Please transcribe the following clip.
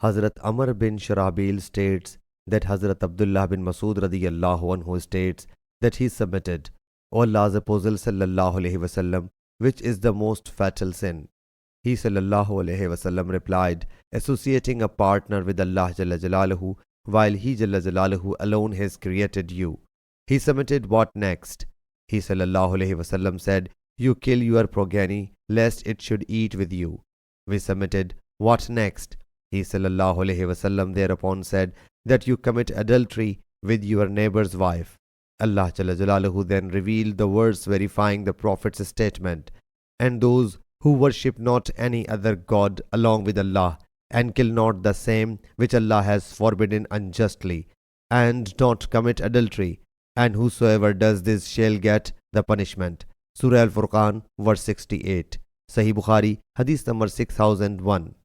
Hazrat Amr bin Sharabil states that Hazrat Abdullah bin Masud radiyallahu anhu states that he submitted, O Allah's Apostle sallallahu alaihi wasallam, which is the most fatal sin? He sallallahu alaihi wasallam replied, associating a partner with Allah Jalla Jalaluhu while He Jalla Jalaluhu alone has created you. He submitted, what next? He sallallahu alaihi wasallam said, you kill your progeny lest it should eat with you. We submitted, what next? He sallallahu alaihi wasallam thereupon said that you commit adultery with your neighbor's wife. Allah Jalla Jalaluhu then revealed the verse verifying the Prophet's statement, and those who worship not any other God along with Allah, and kill not the same which Allah has forbidden unjustly, and not commit adultery, and whosoever does this shall get the punishment. Surah Al-Furqan, verse 68. Sahih Bukhari, Hadith number 6001.